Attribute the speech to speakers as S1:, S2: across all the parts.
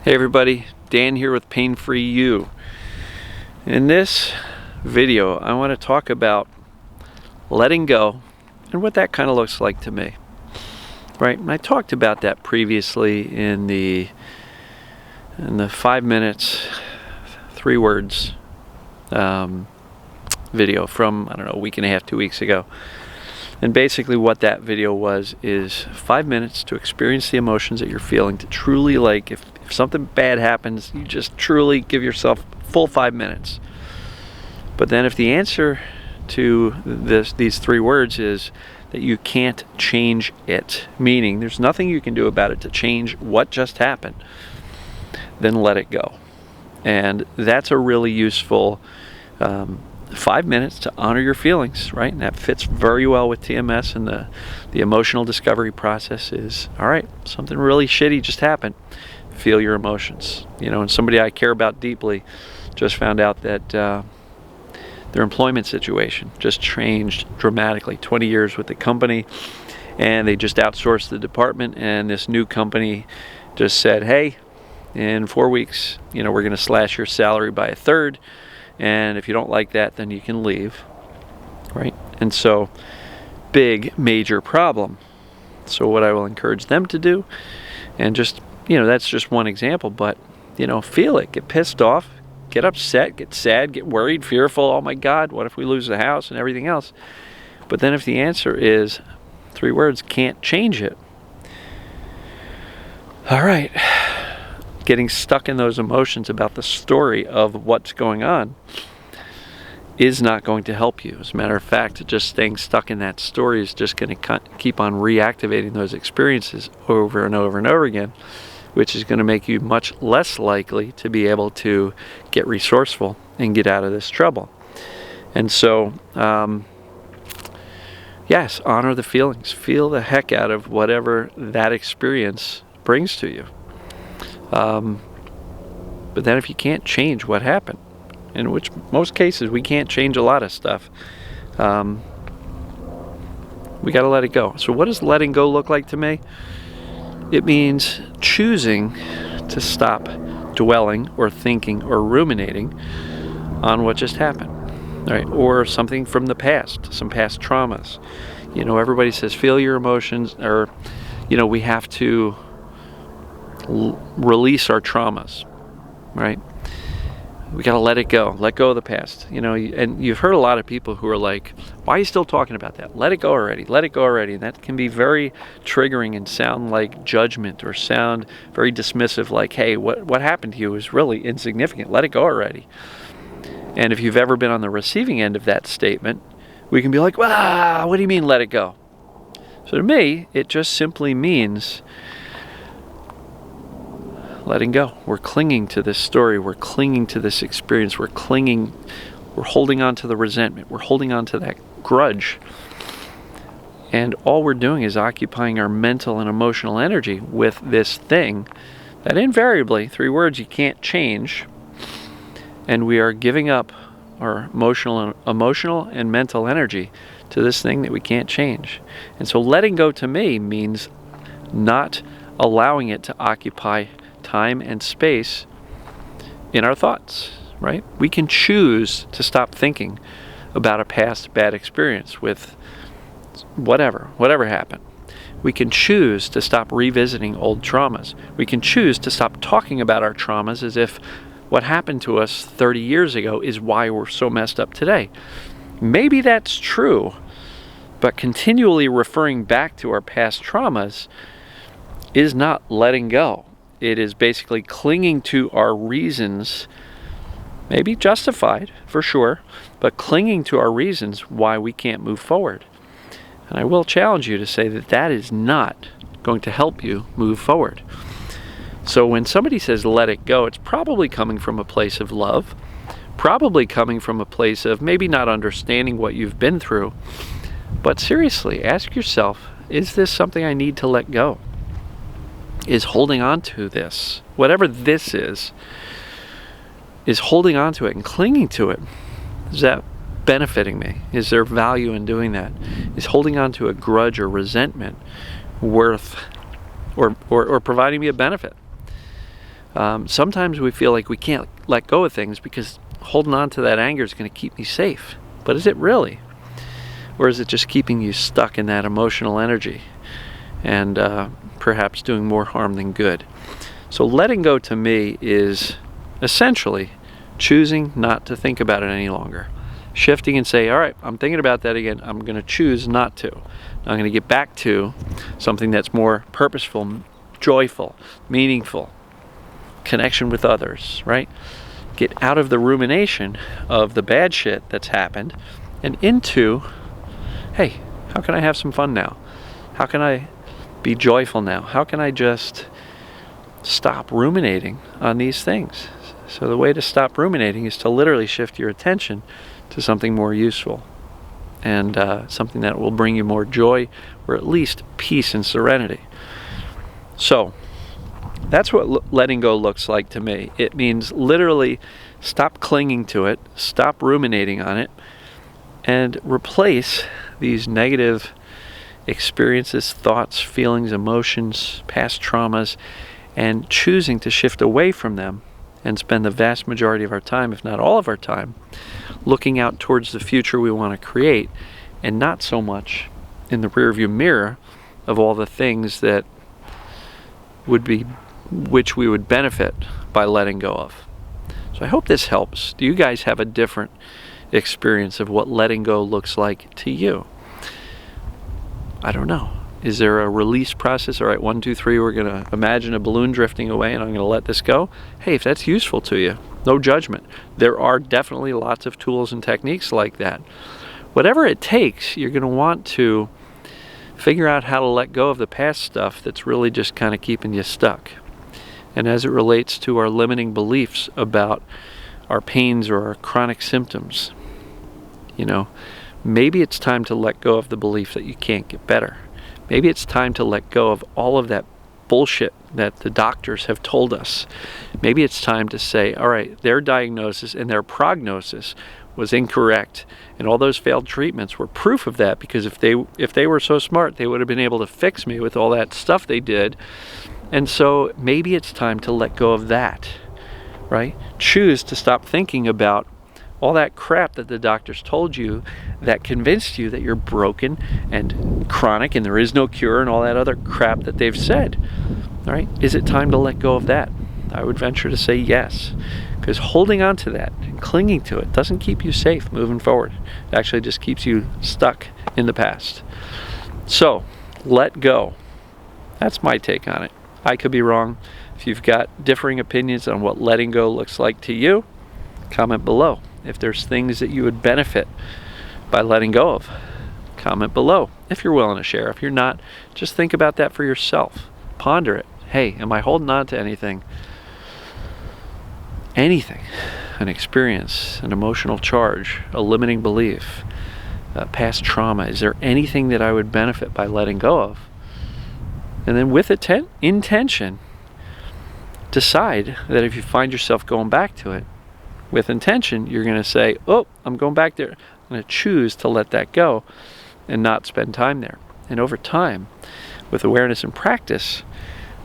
S1: Hey everybody, Dan here with Pain Free You. In this video, I want to talk about letting go and what that kind of looks like to me. Right? And I talked about that previously in the 5 minutes, 3 words video from, I don't know, a week and a half, 2 weeks ago. And basically what that video was is 5 minutes to experience the emotions that you're feeling, to truly, like, if something bad happens, you just truly give yourself full 5 minutes. But then if the answer to these 3 words is that you can't change it, meaning there's nothing you can do about it to change what just happened, then let it go. And that's a really useful 5 minutes to honor your feelings, right? And that fits very well with TMS and the emotional discovery process is, all right, something really shitty just happened. Feel your emotions. You know, and somebody I care about deeply just found out that their employment situation just changed dramatically. 20 years with the company, and they just outsourced the department, and this new company just said, hey, in 4 weeks, you know, we're going to slash your salary by 1/3. And if you don't like that, then you can leave, right? And so, big, major problem. So what I will encourage them to do, and just, you know, that's just one example, but, you know, feel it, get pissed off, get upset, get sad, get worried, fearful, oh my God, what if we lose the house and everything else? But then if the answer is 3 words, can't change it, all right. Getting stuck in those emotions about the story of what's going on is not going to help you. As a matter of fact, just staying stuck in that story is just going to keep on reactivating those experiences over and over and over again, which is going to make you much less likely to be able to get resourceful and get out of this trouble. And so, yes, honor the feelings. Feel the heck out of whatever that experience brings to you. But then if you can't change what happened, in which most cases we can't change a lot of stuff, we got to let it go. So what does letting go look like to me? It means choosing to stop dwelling or thinking or ruminating on what just happened, right? Or something from the past, some past traumas. You know, everybody says feel your emotions, or, you know, we have to release our traumas, right? We got to let it go of the past, you know. And you've heard a lot of people who are like, why are you still talking about that? Let it go already, and that can be very triggering and sound like judgment, or sound very dismissive, like, hey, what happened to you is really insignificant, let it go already. And if you've ever been on the receiving end of that statement, we can be like, what do you mean let it go? So to me, it just simply means letting go. We're clinging to this story. We're clinging to this experience. We're holding on to the resentment. We're holding on to that grudge. And all we're doing is occupying our mental and emotional energy with this thing that invariably, 3 words, you can't change. And we are giving up our emotional and mental energy to this thing that we can't change. And so letting go to me means not allowing it to occupy time and space in our thoughts, right? We can choose to stop thinking about a past bad experience with whatever happened. We can choose to stop revisiting old traumas. We can choose to stop talking about our traumas as if what happened to us 30 years ago is why we're so messed up today. Maybe that's true, but continually referring back to our past traumas is not letting go. It is basically clinging to our reasons, maybe justified for sure, but clinging to our reasons why we can't move forward. And I will challenge you to say that that is not going to help you move forward. So when somebody says let it go, it's probably coming from a place of love, probably coming from a place of maybe not understanding what you've been through. But seriously, ask yourself, is this something I need to let go? Is holding on to this, whatever this is holding on to it and clinging to it, is that benefiting me? Is there value in doing that? Is holding on to a grudge or resentment worth or providing me a benefit? Sometimes we feel like we can't let go of things because holding on to that anger is going to keep me safe. But is it really? Or is it just keeping you stuck in that emotional energy and perhaps doing more harm than good? So letting go to me is essentially choosing not to think about it any longer. Shifting and say, all right, I'm thinking about that again. I'm going to choose not to. I'm going to get back to something that's more purposeful, joyful, meaningful, connection with others, right? Get out of the rumination of the bad shit that's happened and into, hey, how can I have some fun now? How can I be joyful now? How can I just stop ruminating on these things? So the way to stop ruminating is to literally shift your attention to something more useful and something that will bring you more joy or at least peace and serenity. So that's what letting go looks like to me. It means literally stop clinging to it, stop ruminating on it, and replace these negative experiences, thoughts, feelings, emotions, past traumas, and choosing to shift away from them and spend the vast majority of our time, if not all of our time, looking out towards the future we want to create, and not so much in the rearview mirror of all the things that which we would benefit by letting go of. So I hope this helps. Do you guys have a different experience of what letting go looks like to you? I don't know. Is there a release process? All right, 1, 2, 3, we're going to imagine a balloon drifting away and I'm going to let this go. Hey, if that's useful to you, no judgment. There are definitely lots of tools and techniques like that. Whatever it takes, you're going to want to figure out how to let go of the past stuff that's really just kind of keeping you stuck. And as it relates to our limiting beliefs about our pains or our chronic symptoms, maybe it's time to let go of the belief that you can't get better. Maybe it's time to let go of all of that bullshit that the doctors have told us. Maybe it's time to say, all right, their diagnosis and their prognosis was incorrect, and all those failed treatments were proof of that, because if they were so smart, they would have been able to fix me with all that stuff they did. And so maybe it's time to let go of that, right? Choose to stop thinking about all that crap that the doctors told you that convinced you that you're broken and chronic and there is no cure and all that other crap that they've said. All right? Is it time to let go of that? I would venture to say yes, because holding on to that and clinging to it doesn't keep you safe moving forward. It actually just keeps you stuck in the past. So, let go. That's my take on it. I could be wrong. If you've got differing opinions on what letting go looks like to you, comment below. If there's things that you would benefit by letting go of, comment below if you're willing to share. If you're not, just think about that for yourself. Ponder it. Hey, am I holding on to anything? Anything. An experience, an emotional charge, a limiting belief, past trauma. Is there anything that I would benefit by letting go of? And then with intention, decide that if you find yourself going back to it, with intention, you're going to say, oh, I'm going back there. I'm going to choose to let that go and not spend time there. And over time, with awareness and practice,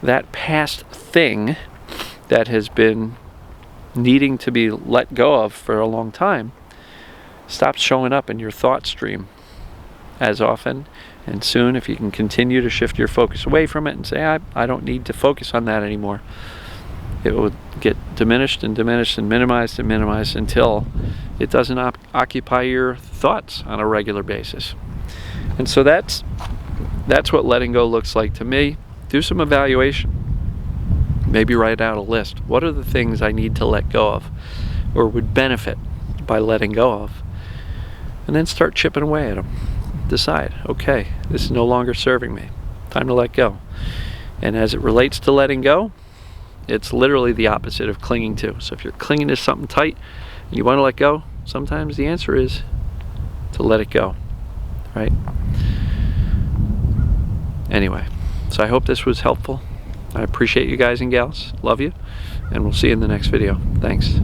S1: that past thing that has been needing to be let go of for a long time stops showing up in your thought stream as often. And soon, if you can continue to shift your focus away from it and say, I don't need to focus on that anymore, it will get diminished and diminished and minimized until it doesn't occupy your thoughts on a regular basis. And so that's what letting go looks like to me. Do some evaluation. Maybe write out a list. What are the things I need to let go of or would benefit by letting go of? And then start chipping away at them. Decide, okay, this is no longer serving me. Time to let go. And as it relates to letting go, it's literally the opposite of clinging to. So if you're clinging to something tight and you want to let go, sometimes the answer is to let it go, right? Anyway, so I hope this was helpful. I appreciate you guys and gals. Love you. And we'll see you in the next video. Thanks.